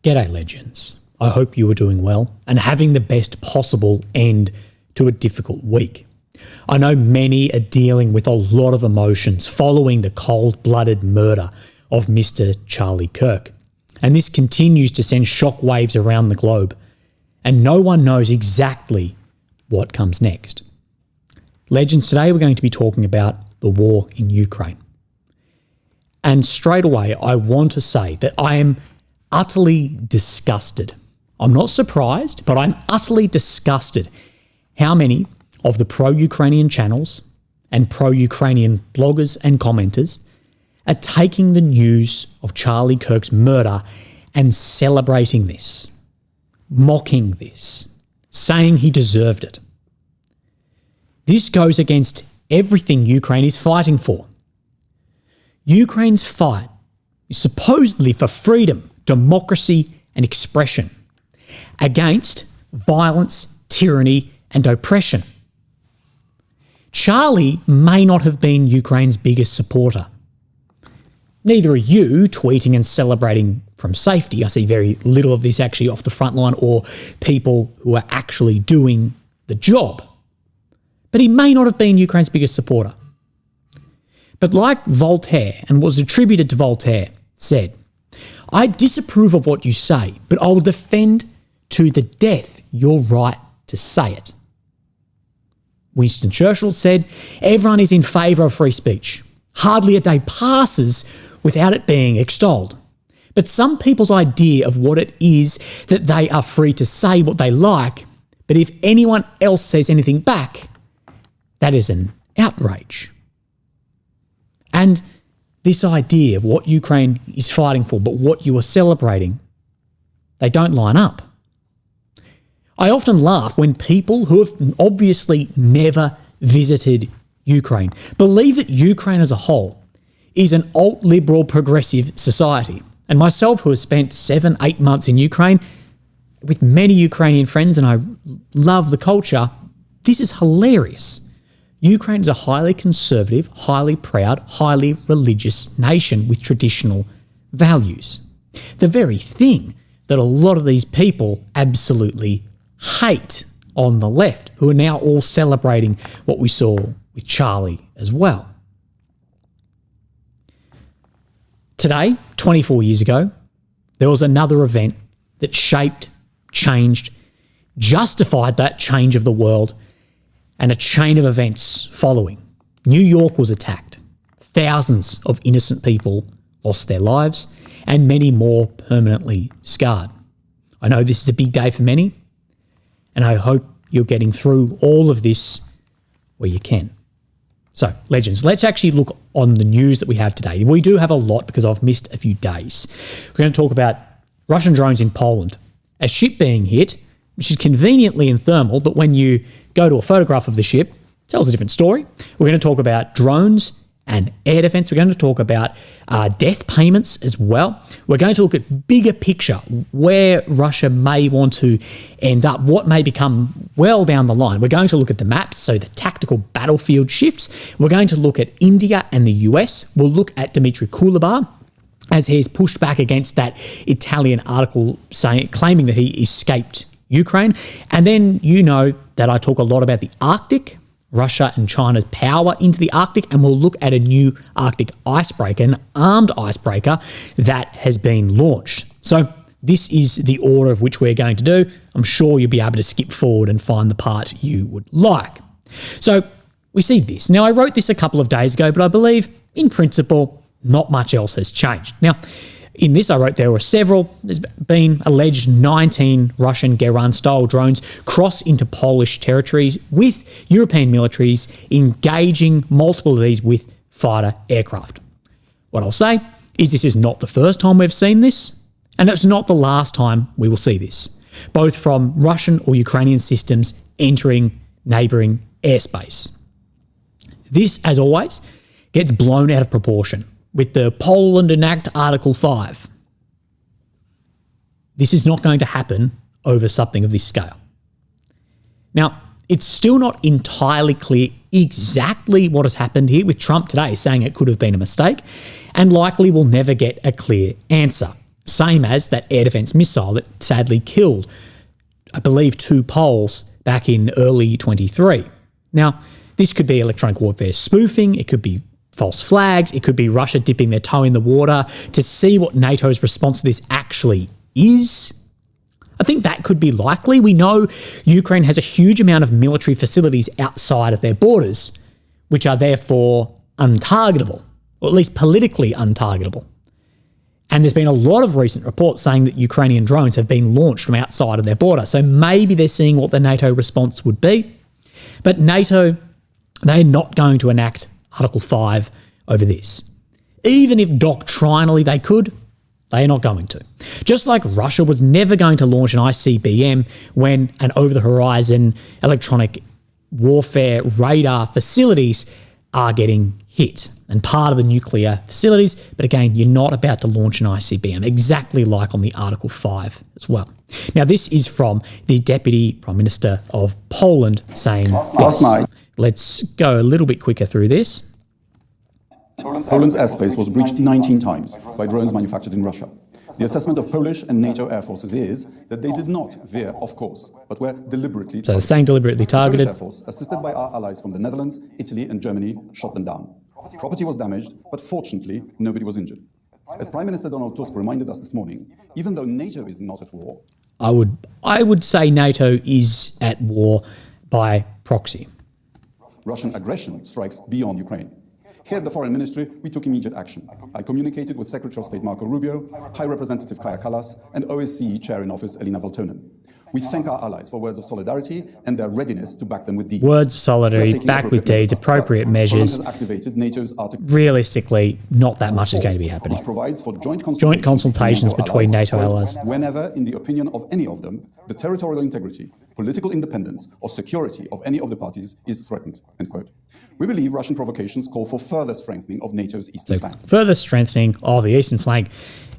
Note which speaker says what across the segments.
Speaker 1: G'day legends. I hope you are doing well and having the best possible end to a difficult week. I know many are dealing with a lot of emotions following the cold-blooded murder of Mr. Charlie Kirk. And this continues to send shockwaves around the globe. And no one knows exactly what comes next. Legends, today we're going to be talking about the war in Ukraine. And straight away, I want to say that I am utterly disgusted. I'm not surprised, but I'm utterly disgusted how many of the pro-Ukrainian channels and pro-Ukrainian bloggers and commenters are taking the news of Charlie Kirk's murder and celebrating this, mocking this, saying he deserved it. This goes against everything Ukraine is fighting for. Ukraine's fight is supposedly for freedom, democracy and expression against violence, tyranny and oppression. Charlie may not have been Ukraine's biggest supporter. Neither are you tweeting and celebrating from safety. I see very little of this actually off the front line or people who are actually doing the job. But he may not have been Ukraine's biggest supporter. But like Voltaire, and was attributed to Voltaire, said, "I disapprove of what you say, but I will defend to the death your right to say it." Winston Churchill said, "Everyone is in favour of free speech. Hardly a day passes without it being extolled. But some people's idea of what it is that they are free to say what they like, but if anyone else says anything back, that is an outrage." And this idea of what Ukraine is fighting for, but what you are celebrating, they don't line up. I often laugh when people who have obviously never visited Ukraine believe that Ukraine as a whole is an alt-liberal progressive society. And myself, who has spent 7-8 months in Ukraine with many Ukrainian friends, and I love the culture, this is hilarious. Ukraine is a highly conservative, highly proud, highly religious nation with traditional values. The very thing that a lot of these people absolutely hate on the left, who are now all celebrating what we saw with Charlie as well. Today, 24 years ago, there was another event that shaped, changed, justified that change of the world, and a chain of events following. New York was attacked. Thousands of innocent people lost their lives, and many more permanently scarred. I know this is a big day for many, and I hope you're getting through all of this where you can. So, legends, let's actually look on the news that we have today. We do have a lot because I've missed a few days. We're going to talk about Russian drones in Poland, a ship being hit, which is conveniently in thermal, but when you go to a photograph of the ship, it tells a different story. We're going to talk about drones and air defence. We're going to talk about death payments as well. We're going to look at bigger picture, where Russia may want to end up, what may become well down the line. We're going to look at the maps, so the tactical battlefield shifts. We're going to look at India and the US. We'll look at Dmitry Kuleba, as he's pushed back against that Italian article claiming that he escaped Ukraine. And then you know that I talk a lot about the Arctic, Russia and China's power into the Arctic, and we'll look at a new Arctic icebreaker, an armed icebreaker that has been launched. So this is the order of which we're going to do. I'm sure you'll be able to skip forward and find the part you would like. So we see this. Now, I wrote this a couple of days ago, but I believe in principle, not much else has changed. Now, in this, I wrote there were several. There's been alleged 19 Russian Geran-style drones cross into Polish territories with European militaries, engaging multiple of these with fighter aircraft. What I'll say is this is not the first time we've seen this, and it's not the last time we will see this, both from Russian or Ukrainian systems entering neighbouring airspace. This, as always, gets blown out of proportion with the Poland Enact Article 5. This is not going to happen over something of this scale. Now, it's still not entirely clear exactly what has happened here, with Trump today saying it could have been a mistake, and likely we'll never get a clear answer. Same as that air defence missile that sadly killed, I believe, 2 Poles back in early 23. Now, this could be electronic warfare spoofing, it could be false flags, it could be Russia dipping their toe in the water to see what NATO's response to this actually is. I think that could be likely. We know Ukraine has a huge amount of military facilities outside of their borders, which are therefore untargetable, or at least politically untargetable. And there's been a lot of recent reports saying that Ukrainian drones have been launched from outside of their border. So maybe they're seeing what the NATO response would be. But NATO, they're not going to enact Article 5 over this. Even if doctrinally they could, they are not going to. Just like Russia was never going to launch an ICBM when an over-the-horizon electronic warfare radar facilities are getting hit and part of the nuclear facilities. But again, you're not about to launch an ICBM, exactly like on the Article 5 as well. Now, this is from the Deputy Prime Minister of Poland saying
Speaker 2: last night.
Speaker 1: Let's go a little bit quicker through this.
Speaker 2: Poland's airspace was breached 19 times by drones manufactured in Russia. The assessment of Polish and NATO air forces is that they did not veer off course, but were deliberately targeted.
Speaker 1: So they're saying deliberately targeted.
Speaker 2: The Polish air force, assisted by our allies from the Netherlands, Italy and Germany, shot them down. Property was damaged, but fortunately, nobody was injured. As Prime Minister Donald Tusk reminded us this morning, even though NATO is not at war...
Speaker 1: I would say NATO is at war by proxy.
Speaker 2: Russian aggression strikes beyond Ukraine. Here at the Foreign Ministry, we took immediate action. I communicated with Secretary of State Marco Rubio, High Representative Kaja Kallas, and OSCE Chair in Office Elina Voltonen. We thank our allies for words of solidarity and their readiness to back them with deeds.
Speaker 1: Words of solidarity, back with deeds, appropriate measures.
Speaker 2: Has activated NATO's Article.
Speaker 1: Realistically, not that much is going to be happening.
Speaker 2: Which provides for joint
Speaker 1: consultations between NATO allies.
Speaker 2: Whenever, in the opinion of any of them, the territorial integrity, political independence, or security of any of the parties is threatened. End quote. We believe Russian provocations call for further strengthening of NATO's eastern flank. Further
Speaker 1: strengthening of the eastern flank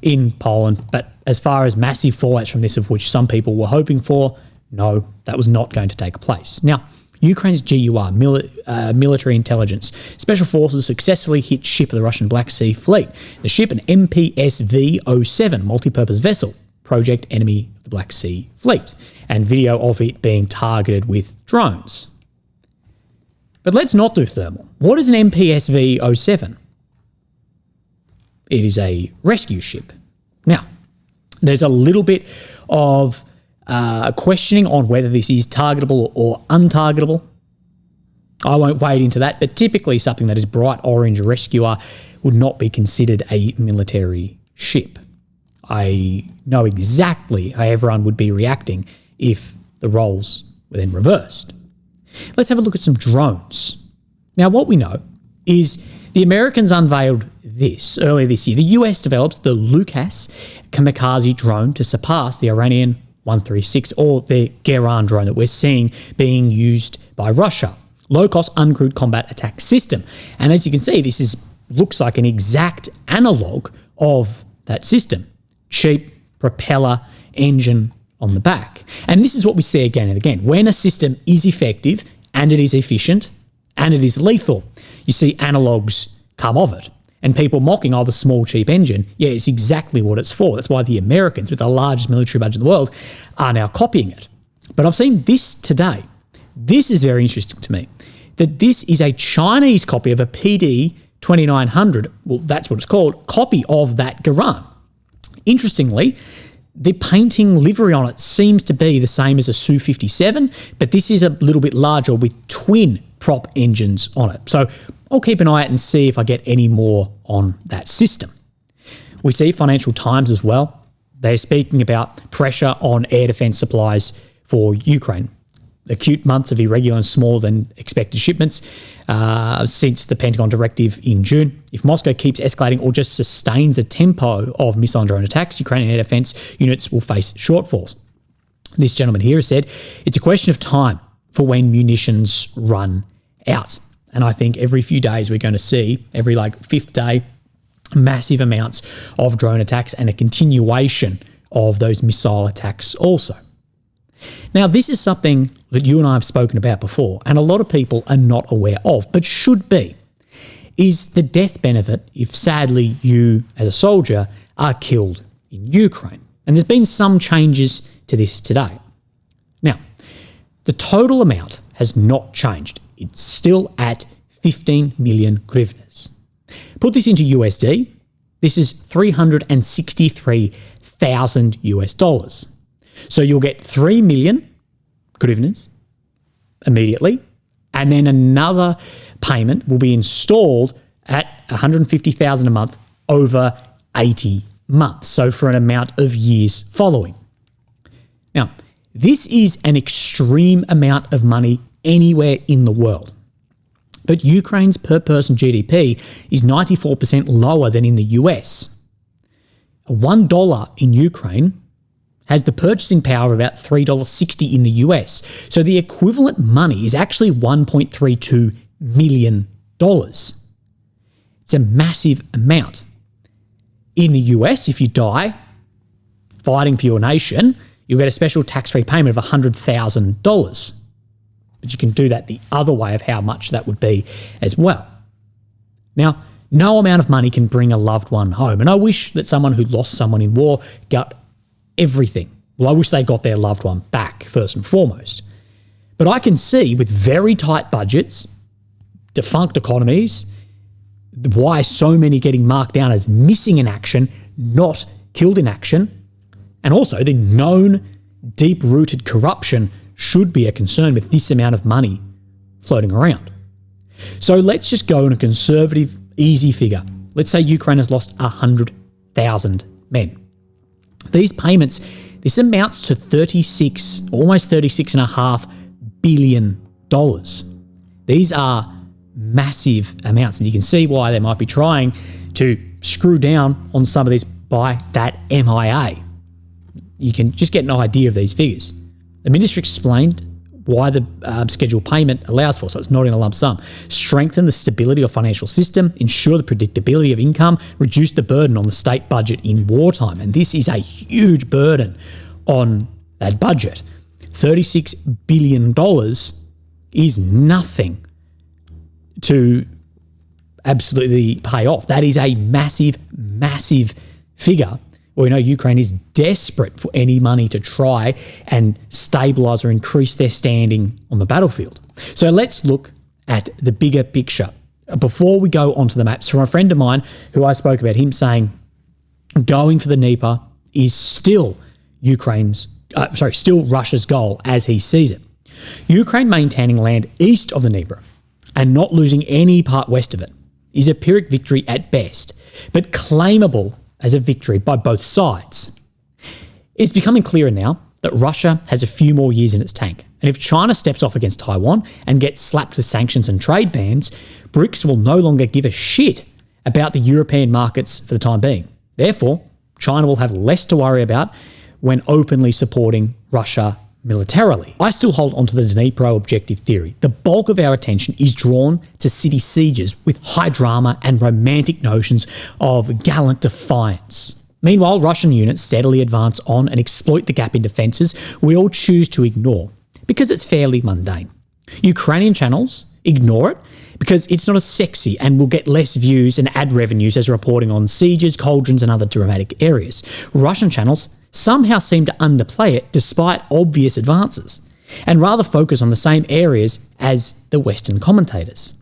Speaker 1: in Poland. But as far as massive fallouts from this, of which some people were hoping for, no, that was not going to take place. Now, Ukraine's GUR, military intelligence, special forces successfully hit ship of the Russian Black Sea Fleet. The ship, an MPSV-07 multi-purpose vessel, project enemy of the Black Sea Fleet, and video of it being targeted with drones. But let's not do thermal. What is an MPSV-07? It is a rescue ship. Now, there's a little bit of questioning on whether this is targetable or untargetable. I won't wade into that, but typically something that is bright orange rescuer would not be considered a military ship. I know exactly how everyone would be reacting if the roles were then reversed. Let's have a look at some drones. Now, what we know is the Americans unveiled this earlier this year. The US develops the Lucas kamikaze drone to surpass the Iranian 136 or the Geran drone that we're seeing being used by Russia. Low-cost uncrewed combat attack system. And as you can see, this looks like an exact analogue of that system. Cheap, propeller, engine on the back. And this is what we see again and again. When a system is effective and it is efficient and it is lethal, you see analogues come of it. And people mocking, the small, cheap engine. Yeah, it's exactly what it's for. That's why the Americans, with the largest military budget in the world, are now copying it. But I've seen this today. This is very interesting to me, that this is a Chinese copy of a PD 2900, well, that's what it's called, copy of that Geran. Interestingly, the painting livery on it seems to be the same as a Su-57, but this is a little bit larger with twin prop engines on it. So I'll keep an eye out and see if I get any more on that system. We see Financial Times as well. They're speaking about pressure on air defence supplies for Ukraine. Acute months of irregular and smaller than expected shipments since the Pentagon directive in June. If Moscow keeps escalating or just sustains the tempo of missile and drone attacks, Ukrainian air defence units will face shortfalls. This gentleman here has said, it's a question of time for when munitions run out. And I think every few days we're going to see, every fifth day, massive amounts of drone attacks and a continuation of those missile attacks also. Now, this is something that you and I have spoken about before, and a lot of people are not aware of, but should be, is the death benefit if sadly you, as a soldier, are killed in Ukraine. And there's been some changes to this today. Now, the total amount has not changed. It's still at 15 million hryvnias. Put this into USD, this is 363,000 US dollars. So you'll get 3 million hryvnias immediately, and then another payment will be installed at 150,000 a month over 80 months, so for an amount of years following. Now, this is an extreme amount of money anywhere in the world. But Ukraine's per-person GDP is 94% lower than in the US. $1 in Ukraine has the purchasing power of about $3.60 in the US. So the equivalent money is actually $1.32 million. It's a massive amount. In the US, if you die fighting for your nation, you'll get a special tax-free payment of $100,000. But you can do that the other way of how much that would be as well. Now, no amount of money can bring a loved one home. And I wish that someone who lost someone in war got everything. Well, I wish they got their loved one back, first and foremost. But I can see with very tight budgets, defunct economies, why so many getting marked down as missing in action, not killed in action, and also the known deep-rooted corruption should be a concern with this amount of money floating around. So let's just go on a conservative, easy figure. Let's say Ukraine has lost 100,000 men. These payments, this amounts to almost $36.5 billion. These are massive amounts, and you can see why they might be trying to screw down on some of this by that MIA. You can just get an idea of these figures. The minister explained why the scheduled payment allows for, so it's not in a lump sum. Strengthen the stability of financial system, ensure the predictability of income, reduce the burden on the state budget in wartime. And this is a huge burden on that budget. $36 billion is nothing to absolutely pay off. That is a massive, massive figure. Well, Ukraine is desperate for any money to try and stabilise or increase their standing on the battlefield. So let's look at the bigger picture. Before we go onto the maps, from a friend of mine who I spoke about, him saying going for the Dnieper is still still Russia's goal as he sees it. Ukraine maintaining land east of the Dnieper and not losing any part west of it is a Pyrrhic victory at best, but claimable as a victory by both sides. It's becoming clearer now that Russia has a few more years in its tank, and if China steps off against Taiwan and gets slapped with sanctions and trade bans, BRICS will no longer give a shit about the European markets for the time being. Therefore, China will have less to worry about when openly supporting Russia militarily. I still hold onto the Dnipro objective theory. The bulk of our attention is drawn to city sieges with high drama and romantic notions of gallant defiance. Meanwhile, Russian units steadily advance on and exploit the gap in defences we all choose to ignore because it's fairly mundane. Ukrainian channels ignore it because it's not as sexy and will get less views and ad revenues as reporting on sieges, cauldrons and other dramatic areas. Russian channels somehow seem to underplay it despite obvious advances, and rather focus on the same areas as the Western commentators.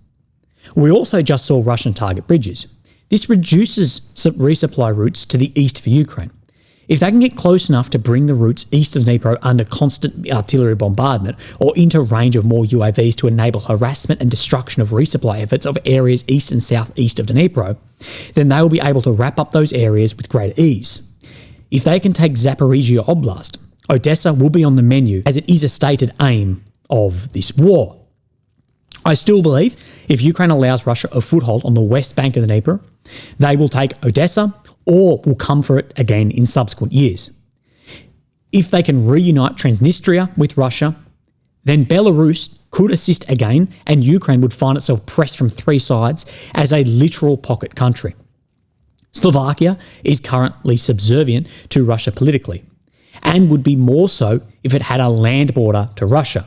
Speaker 1: We also just saw Russian target bridges. This reduces resupply routes to the east for Ukraine. If they can get close enough to bring the routes east of Dnipro under constant artillery bombardment or into range of more UAVs to enable harassment and destruction of resupply efforts of areas east and southeast of Dnipro, then they will be able to wrap up those areas with greater ease. If they can take Zaporizhia Oblast, Odessa will be on the menu as it is a stated aim of this war. I still believe if Ukraine allows Russia a foothold on the west bank of the Dnieper, they will take Odessa or will come for it again in subsequent years. If they can reunite Transnistria with Russia, then Belarus could assist again and Ukraine would find itself pressed from three sides as a literal pocket country. Slovakia is currently subservient to Russia politically, and would be more so if it had a land border to Russia.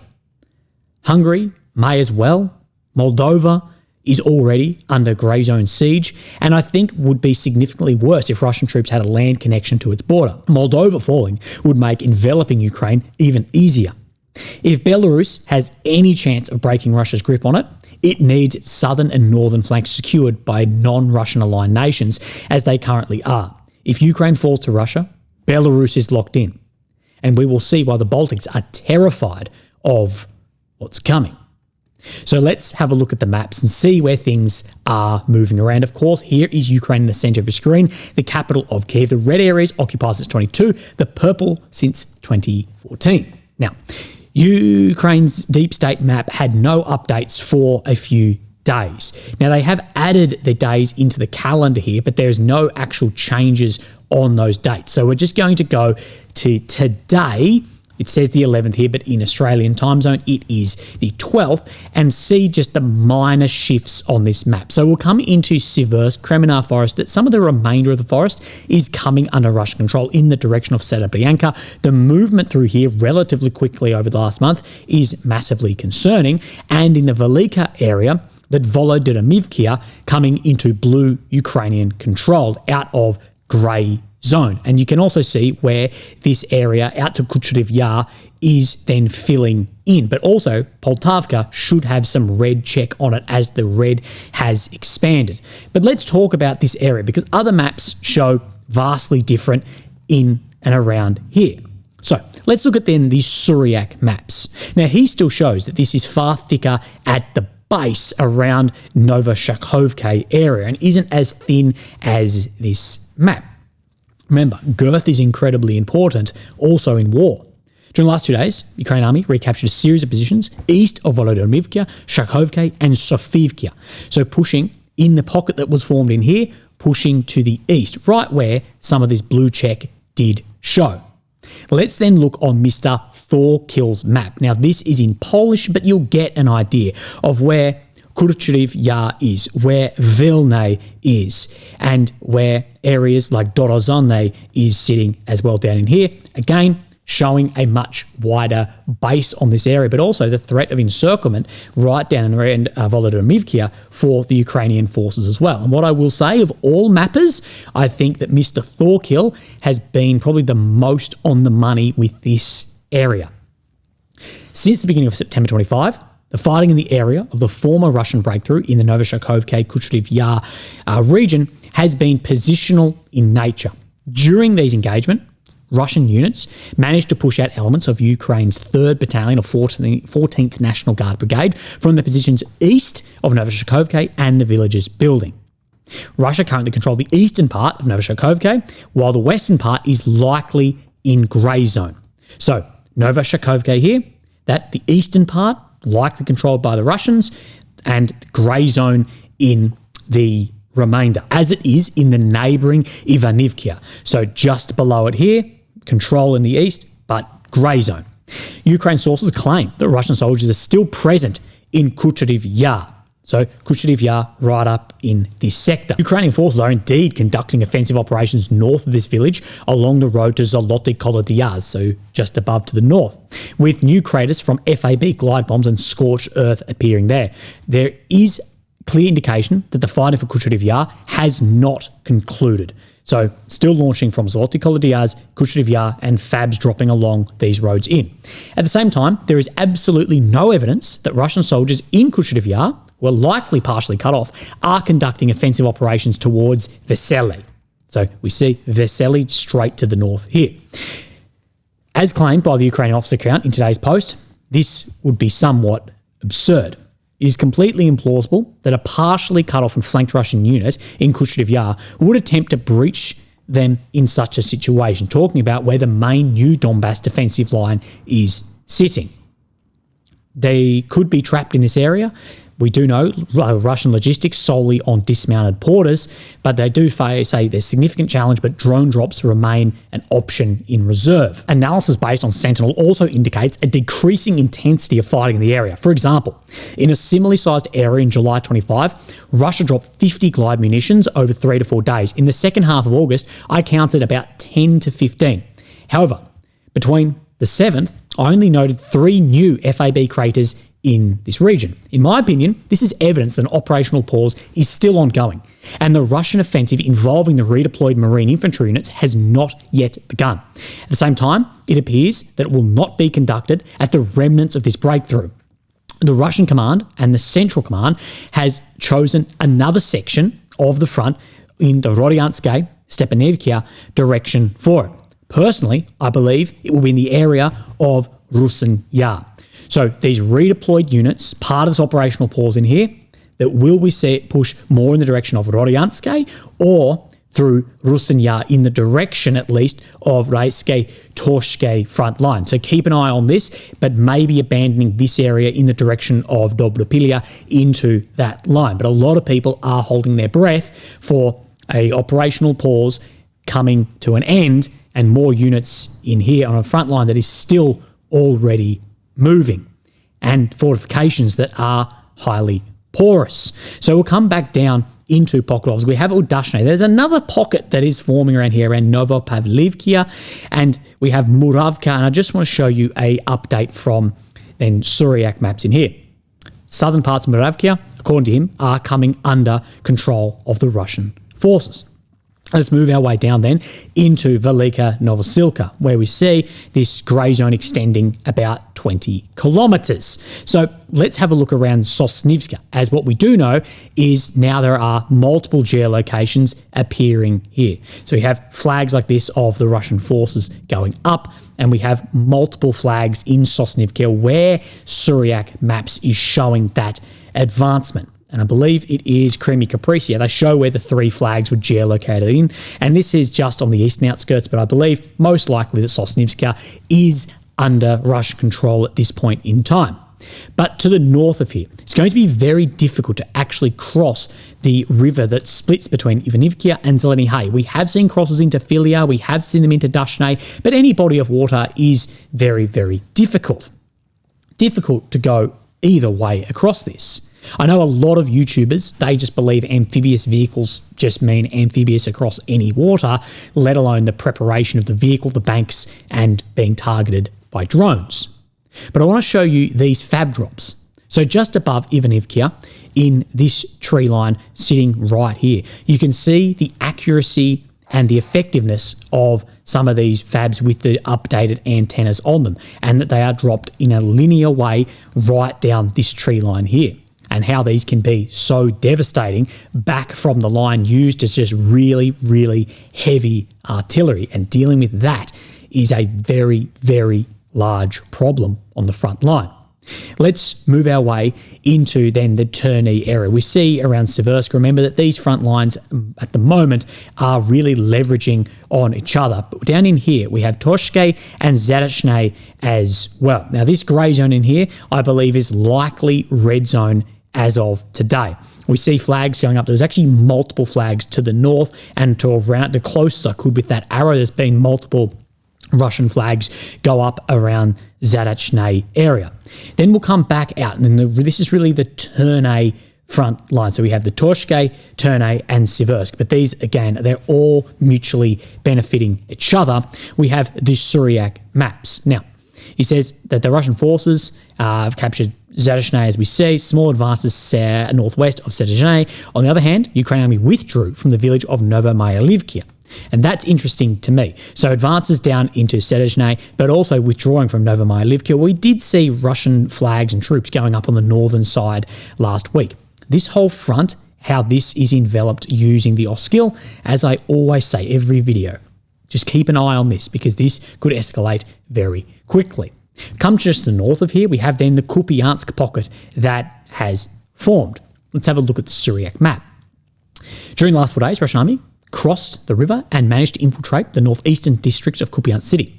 Speaker 1: Hungary may as well, Moldova, is already under grey zone siege, and I think would be significantly worse if Russian troops had a land connection to its border. Moldova falling would make enveloping Ukraine even easier. If Belarus has any chance of breaking Russia's grip on it, it needs its southern and northern flanks secured by non-Russian aligned nations, as they currently are. If Ukraine falls to Russia, Belarus is locked in, and we will see why the Baltics are terrified of what's coming. So let's have a look at the maps and see where things are moving around. Of course, here is Ukraine in the center of the screen, the capital of Kiev. The red areas occupied since 22, the purple since 2014. Now, Ukraine's deep state map had no updates for a few days. Now, they have added the days into the calendar here, but there's no actual changes on those dates. So we're just going to go to today. It says the 11th here, but in Australian time zone, it is the 12th, and see just the minor shifts on this map. So we'll come into Siversk, Kremenar Forest, that some of the remainder of the forest is coming under Russian control in the direction of Serebryanka. The movement through here relatively quickly over the last month is massively concerning, and in the Velika area, that Volodymyr coming into blue Ukrainian controlled out of grey zone. And you can also see where this area out to Kucherev Yar is then filling in. But also Poltavka should have some red check on it as the red has expanded. But let's talk about this area because other maps show vastly different in and around here. So let's look at then the Suryak maps. Now he still shows that this is far thicker at the base around Novoshakovka area and isn't as thin as this map. Remember, girth is incredibly important also in war. During the last 2 days, Ukrainian army recaptured a series of positions east of Volodymyr, Shakovka and Sofivka. So pushing in the pocket that was formed in here, pushing to the east, right where some of this blue check did show. Let's then look on Mr. Thorkill's map. Now, this is in Polish, but you'll get an idea of where Kucherev Yar is, where Vilna is, and where areas like Dorozhany is sitting as well down in here. Again, showing a much wider base on this area, but also the threat of encirclement right down around Volodymyr for the Ukrainian forces as well. And what I will say of all mappers, I think that Mr. Thorkill has been probably the most on the money with this area. Since the beginning of September 25, the fighting in the area of the former Russian breakthrough in the Novoshakovka Kucherev Yar region has been positional in nature. During these engagements, Russian units managed to push out elements of Ukraine's 3rd Battalion of 14th National Guard Brigade from the positions east of Novoshakovka and the villages building. Russia currently controls the eastern part of Novoshakovka, while the western part is likely in grey zone. So Novoshakovka here, that the eastern part likely controlled by the Russians, and grey zone in the remainder, as it is in the neighbouring Ivanivka. So just below it here, control in the east, but grey zone. Ukraine sources claim that Russian soldiers are still present in Kucherev Yar. So Kucherev Yar right up in this sector. Ukrainian forces are indeed conducting offensive operations north of this village along the road to Zoloty Kolodyaz, so just above to the north, with new craters from FAB glide bombs and scorched earth appearing there. There is clear indication that the fighting for Kucherev Yar has not concluded. So still launching from Zoloty Kolodyaz, Kucherev Yar and FABs dropping along these roads in. At the same time, there is absolutely no evidence that Russian soldiers in Kucherev Yar, were likely partially cut off, are conducting offensive operations towards Vesely. So we see Vesely straight to the north here. As claimed by the Ukrainian officer account in today's post, this would be somewhat absurd. It is completely implausible that a partially cut off and flanked Russian unit in Kucherev Yar would attempt to breach them in such a situation, talking about where the main new Donbass defensive line is sitting. They could be trapped in this area. We do know Russian logistics solely on dismounted porters, but they do say there's significant challenge, but drone drops remain an option in reserve. Analysis based on Sentinel also indicates a decreasing intensity of fighting in the area. For example, in a similarly sized area in July 25, Russia dropped 50 glide munitions over 3 to 4 days. In the second half of August, I counted about 10 to 15. However, between the 7th, I only noted 3 new FAB craters in this region. In my opinion, this is evidence that an operational pause is still ongoing, and the Russian offensive involving the redeployed Marine infantry units has not yet begun. At the same time, it appears that it will not be conducted at the remnants of this breakthrough. The Russian command and the Central Command has chosen another section of the front in the Rodyanske, Stepanivka direction for it. Personally, I believe it will be in the area of Rusin Yar. So these redeployed units, part of this operational pause in here, that will we see it push more in the direction of Rodyanske or through Rusin Yar in the direction, at least, of Raiske-Torske front line. So keep an eye on this, but maybe abandoning this area in the direction of Dobropilia into that line. But a lot of people are holding their breath for a operational pause coming to an end and more units in here on a front line that is still already moving, and fortifications that are highly porous. So we'll come back down into Pokrovsk. We have Udashne. There's another pocket that is forming around here, around Novopavlivka, and we have Muravka, and I just want to show you a update from then Suryak maps in here. Southern parts of Muravka, according to him, are coming under control of the Russian forces. Let's move our way down then into Velika Novosilka, where we see this grey zone extending about 20 kilometres. So let's have a look around Sosnivska, as what we do know is now there are multiple geolocations appearing here. So we have flags like this of the Russian forces going up, and we have multiple flags in Sosnivka where Suryak maps is showing that advancement. And I believe it is Kremny Capricia. They show where the three flags were geolocated in. And this is just on the eastern outskirts, but I believe most likely that Sosnivska is under Russian control at this point in time. But to the north of here, it's going to be very difficult to actually cross the river that splits between Ivanivka and Zeleny Hay. We have seen crosses into Filia, we have seen them into Dashne, but any body of water is very, very difficult. Difficult to go either way across this. I know a lot of YouTubers, they just believe amphibious vehicles just mean amphibious across any water, let alone the preparation of the vehicle, the banks, and being targeted by drones. But I want to show you these fab drops. So just above Ivanivka, in this tree line sitting right here, you can see the accuracy and the effectiveness of some of these fabs with the updated antennas on them, and that they are dropped in a linear way right down this tree line here. And how these can be so devastating back from the line used as just really, really heavy artillery. And dealing with that is a very, very large problem on the front line. Let's move our way into then the Terny area. We see around Seversk, remember that these front lines at the moment are really leveraging on each other. But down in here, we have Toshke and Zadachne as well. Now this grey zone in here, I believe is likely red zone as of today. We see flags going up. There's actually multiple flags to the north and to around the closest I could with that arrow. There's been multiple Russian flags go up around Zadachne area. Then we'll come back out, and this is really the Terny front line. So we have the Torshke, Terny, and Seversk. But these, again, they're all mutually benefiting each other. We have the Suryak maps. Now, he says that the Russian forces have captured Zadachne, as we see, small advances northwest of Zadachne. On the other hand, Ukraine army withdrew from the village of Novomyalivka. And that's interesting to me. So advances down into Zadachne, but also withdrawing from Novomyalivka. We did see Russian flags and troops going up on the northern side last week. This whole front, how this is enveloped using the Oskil, as I always say every video, just keep an eye on this because this could escalate very quickly. Come just to the north of here, we have then the Kupiansk pocket that has formed. Let's have a look at the Suryak map. During the last 4 days, Russian army crossed the river and managed to infiltrate the northeastern district of Kupiansk city.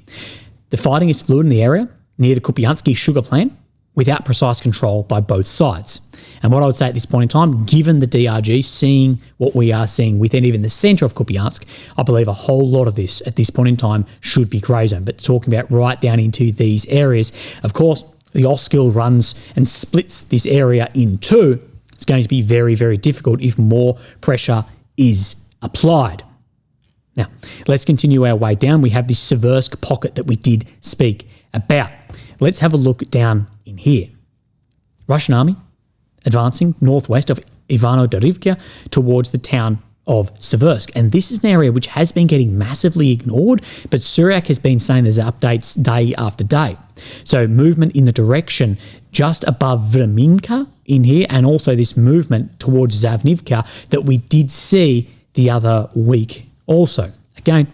Speaker 1: The fighting is fluid in the area near the Kupiansky sugar plant without precise control by both sides. And what I would say at this point in time, given the DRG seeing what we are seeing within even the centre of Kupiansk, I believe a whole lot of this at this point in time should be grey zone. But talking about right down into these areas, of course, the Oskil runs and splits this area in two. It's going to be very, very difficult if more pressure is applied. Now, let's continue our way down. We have this Seversk pocket that we did speak about. Let's have a look down in here. Russian army advancing northwest of Ivano-Dorivka towards the town of Seversk. And this is an area which has been getting massively ignored, but Surak has been saying there's updates day after day. So movement in the direction just above Vreminka in here, and also this movement towards Zavnivka that we did see the other week also. Again,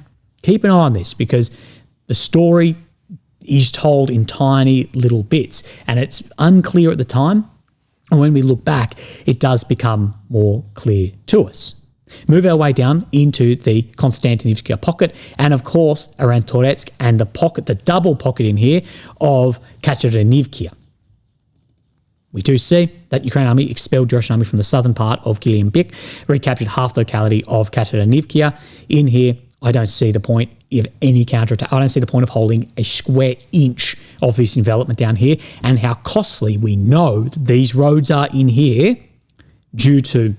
Speaker 1: keep an eye on this because the story is told in tiny little bits and it's unclear at the time. And when we look back, it does become more clear to us. Move our way down into the Konstantinivka pocket and, of course, around Toretsk and the pocket, the double pocket in here of Kateryninivka. We do see that Ukraine army expelled the Russian army from the southern part of Kilimbik, recaptured half the locality of Kateryninivka. In here, I don't see the point of any counterattack. I don't see the point of holding a square inch of this envelopment down here, and how costly we know that these roads are in here due to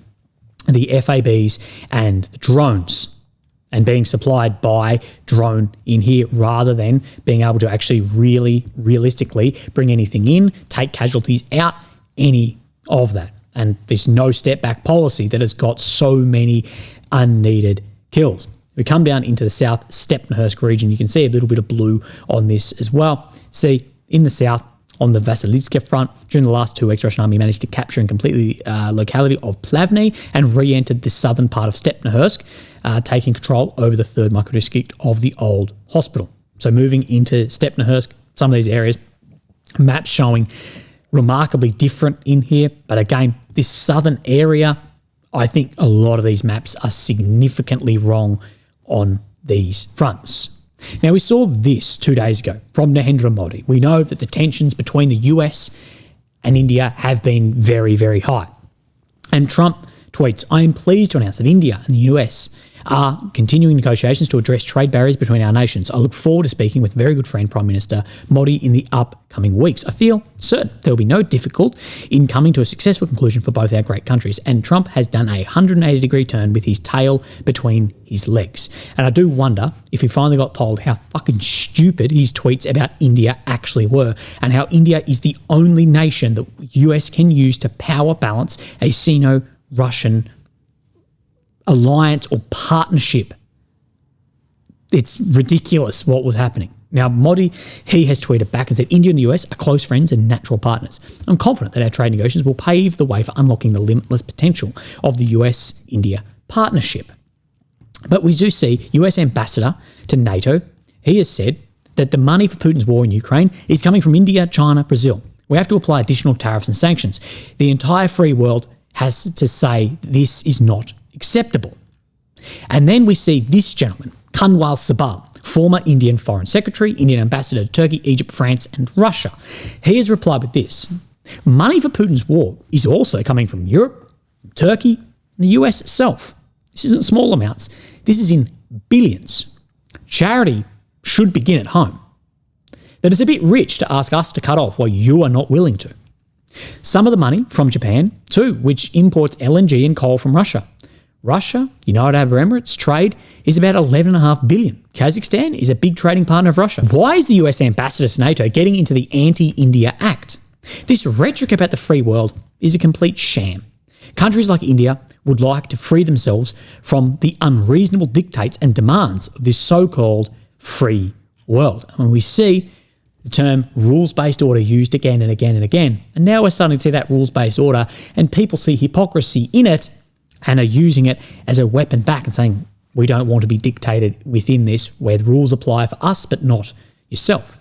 Speaker 1: the FABs and the drones, and being supplied by drone in here rather than being able to actually really realistically bring anything in, take casualties out, any of that. And this no step back policy that has got so many unneeded kills. We come down into the south Stepnohursk region. You can see a little bit of blue on this as well. See, in the south, on the Vasilivska front, during the last 2 weeks, Russian army managed to capture and completely locality of Plavny and re-entered the southern part of Stepnohursk, taking control over the 3rd microdistrict of the old hospital. So moving into Stepnohursk, some of these areas, maps showing remarkably different in here. But again, this southern area, I think a lot of these maps are significantly wrong on these fronts. Now, we saw this 2 days ago from Narendra Modi. We know that the tensions between the US and India have been very, very high. And Trump tweets, "I am pleased to announce that India and the US are continuing negotiations to address trade barriers between our nations. I look forward to speaking with very good friend Prime Minister Modi in the upcoming weeks. I feel certain there will be no difficulty in coming to a successful conclusion for both our great countries." And Trump has done a 180-degree turn with his tail between his legs. And I do wonder if he finally got told how fucking stupid his tweets about India actually were, and how India is the only nation that US can use to power balance a Sino-Russian alliance or partnership. It's ridiculous what was happening. Now, Modi, he has tweeted back and said, "India and the US are close friends and natural partners. I'm confident that our trade negotiations will pave the way for unlocking the limitless potential of the US-India partnership." But we do see US ambassador to NATO, he has said that the money for Putin's war in Ukraine is coming from India, China, Brazil. We have to apply additional tariffs and sanctions. The entire free world has to say this is not acceptable. And then we see this gentleman, Kanwal Sabal, former Indian Foreign Secretary, Indian Ambassador to Turkey, Egypt, France and Russia. He has replied with this: "Money for Putin's war is also coming from Europe, Turkey and the US itself. This isn't small amounts. This is in billions. Charity should begin at home. That it's a bit rich to ask us to cut off while you are not willing to. Some of the money from Japan too, which imports LNG and coal from Russia. Russia, United Arab Emirates trade is about $11.5 billion. Kazakhstan is a big trading partner of Russia. Why is the US ambassador to NATO getting into the Anti-India Act? This rhetoric about the free world is a complete sham. Countries like India would like to free themselves from the unreasonable dictates and demands of this so-called free world." And we see the term rules-based order used again and again and again. And now we're starting to see that rules-based order and people see hypocrisy in it and are using it as a weapon back and saying, we don't want to be dictated within this, where the rules apply for us but not yourself.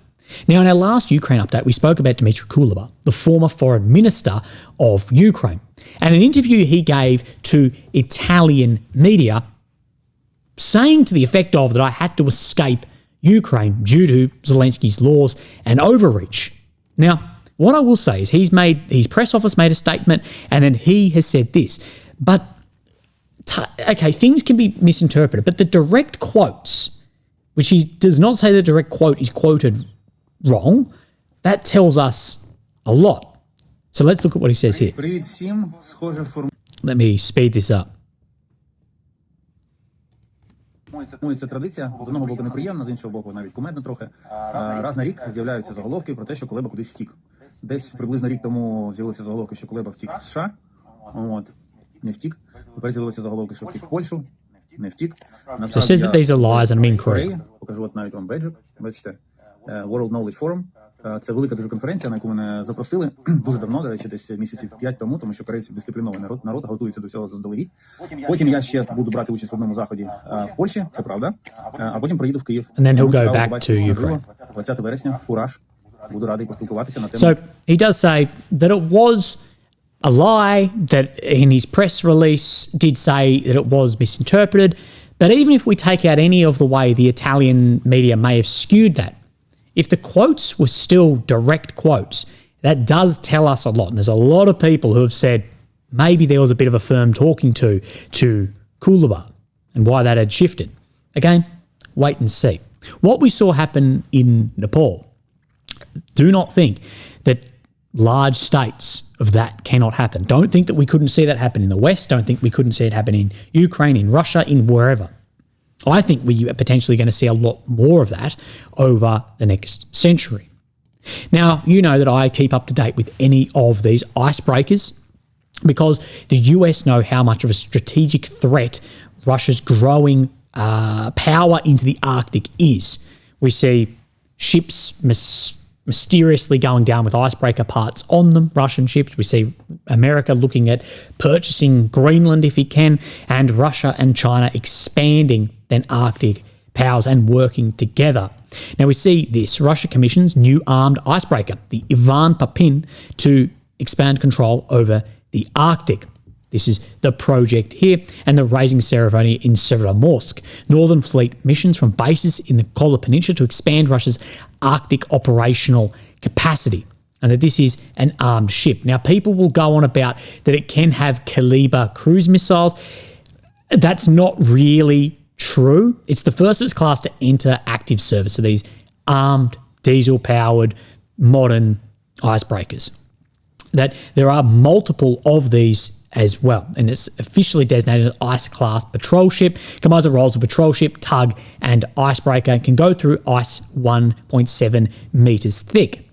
Speaker 1: Now, in our last Ukraine update, we spoke about Dmitry Kuleba, the former foreign minister of Ukraine, and an interview he gave to Italian media saying to the effect of that I had to escape Ukraine due to Zelensky's laws and overreach. Now, what I will say is his press office made a statement and then he has said this, but okay, things can be misinterpreted, but the direct quotes, which he does not say the direct quote is quoted wrong, that tells us a lot. So let's look at what he says here. Let me speed this up.
Speaker 3: Це традиція, з одного боку неприємна, з іншого боку навіть кумедно трохи. Раз на рік з'являються заголовки про те, що Кулеба кудись втік. Десь приблизно рік тому з'явилися заголовки, що Кулеба втік в США. Не втік. Тепер з'явилися заголовки, що втік в Польщу. Не втік.
Speaker 1: So it says that these are lies and I'm incorrect.
Speaker 3: Покажу от навіть вам беджик. Бачите, World Knowledge Forum. Це велика дуже конференція, на яку мене запросили дуже давно, до речі, десь місяців 5 тому, тому що корейці дисциплінований народ, готується до цього заздалегідь. Потім я ще буду брати участь в одному заході в Польщі, це правда, а потім приїду в Київ.
Speaker 1: And then he'll go back to Ukraine.
Speaker 3: 20 вересня, кураж. Буду радий поспілкуватися на тему.
Speaker 1: So he does say that it was a lie, that in his press release did say that it was misinterpreted, but even if we take out any of the way the Italian media may have skewed that, if the quotes were still direct quotes, that does tell us a lot. And there's a lot of people who have said maybe there was a bit of a firm talking to Kuleba and why that had shifted. Again, wait and see. What we saw happen in Nepal, do not think that large states of that cannot happen. Don't think that we couldn't see that happen in the West. Don't think we couldn't see it happen in Ukraine, in Russia, in wherever. I think we are potentially going to see a lot more of that over the next century. Now, you know that I keep up to date with any of these icebreakers because the US know how much of a strategic threat Russia's growing power into the Arctic is. We see ships mysteriously going down with icebreaker parts on them, Russian ships. We see America looking at purchasing Greenland if he can, and Russia and China expanding their Arctic powers and working together. Now we see this. Russia commissions new armed icebreaker, the Ivan Papin, to expand control over the Arctic. This is the project here, and the raising ceremony in Severomorsk. Northern Fleet missions from bases in the Kola Peninsula to expand Russia's Arctic operational capacity, and that this is an armed ship. Now, people will go on about that it can have Kuleba cruise missiles. That's not really true. It's the first of its class to enter active service. So these armed, diesel-powered, modern icebreakers. That there are multiple of these as well, and it's officially designated an ice-class patrol ship. Combines the roles of patrol ship, tug, and icebreaker, and can go through ice 1.7 metres thick,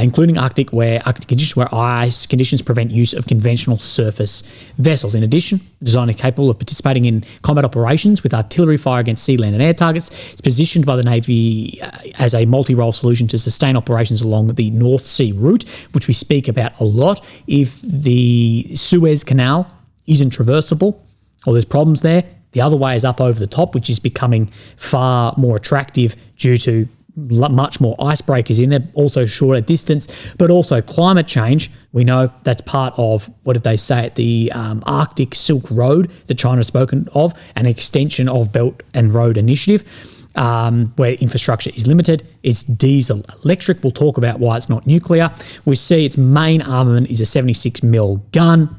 Speaker 1: including Arctic conditions where ice conditions prevent use of conventional surface vessels. In addition, the design is capable of participating in combat operations with artillery fire against sea, land, and air targets. It's positioned by the Navy as a multi-role solution to sustain operations along the North Sea route, which we speak about a lot. If the Suez Canal isn't traversable or there's problems there, the other way is up over the top, which is becoming far more attractive due to much more icebreakers in there, also shorter distance, but also climate change. We know that's part of, what did they say, at the Arctic Silk Road that China has spoken of, an extension of Belt and Road Initiative, where infrastructure is limited. It's diesel electric. We'll talk about why it's not nuclear. We see its main armament is a 76mm gun.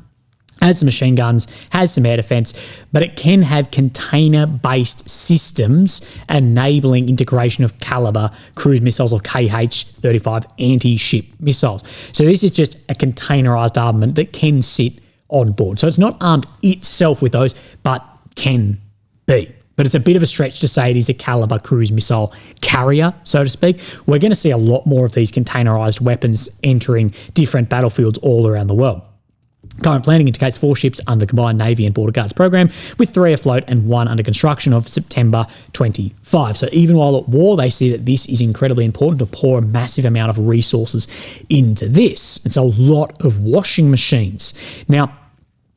Speaker 1: Has some machine guns, has some air defence, but it can have container-based systems enabling integration of caliber cruise missiles or KH-35 anti-ship missiles. So this is just a containerised armament that can sit on board. So it's not armed itself with those, but can be. But it's a bit of a stretch to say it is a caliber cruise missile carrier, so to speak. We're going to see a lot more of these containerised weapons entering different battlefields all around the world. Current planning indicates 4 ships under the Combined Navy and Border Guards program, with 3 afloat and 1 under construction of September 25. So even while at war, they see that this is incredibly important to pour a massive amount of resources into this. It's a lot of washing machines. Now,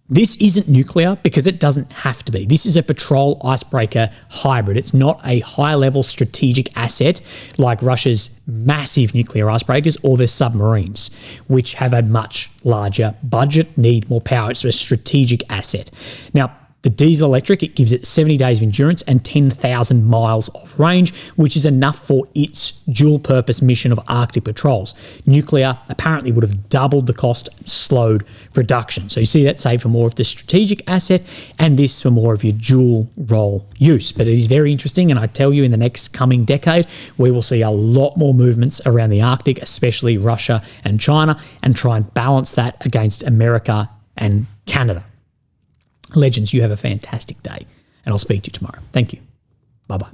Speaker 1: this isn't nuclear because it doesn't have to be. This is a patrol icebreaker hybrid. It's not a high-level strategic asset like Russia's massive nuclear icebreakers or their submarines, which have a much larger budget, need more power. It's a strategic asset. Now, the diesel electric, it gives it 70 days of endurance and 10,000 miles of range, which is enough for its dual-purpose mission of Arctic patrols. Nuclear apparently would have doubled the cost, slowed production. So you see that saved for more of the strategic asset and this for more of your dual-role use. But it is very interesting, and I tell you, in the next coming decade, we will see a lot more movements around the Arctic, especially Russia and China, and try and balance that against America and Canada. Legends, you have a fantastic day, and I'll speak to you tomorrow. Thank you. Bye-bye.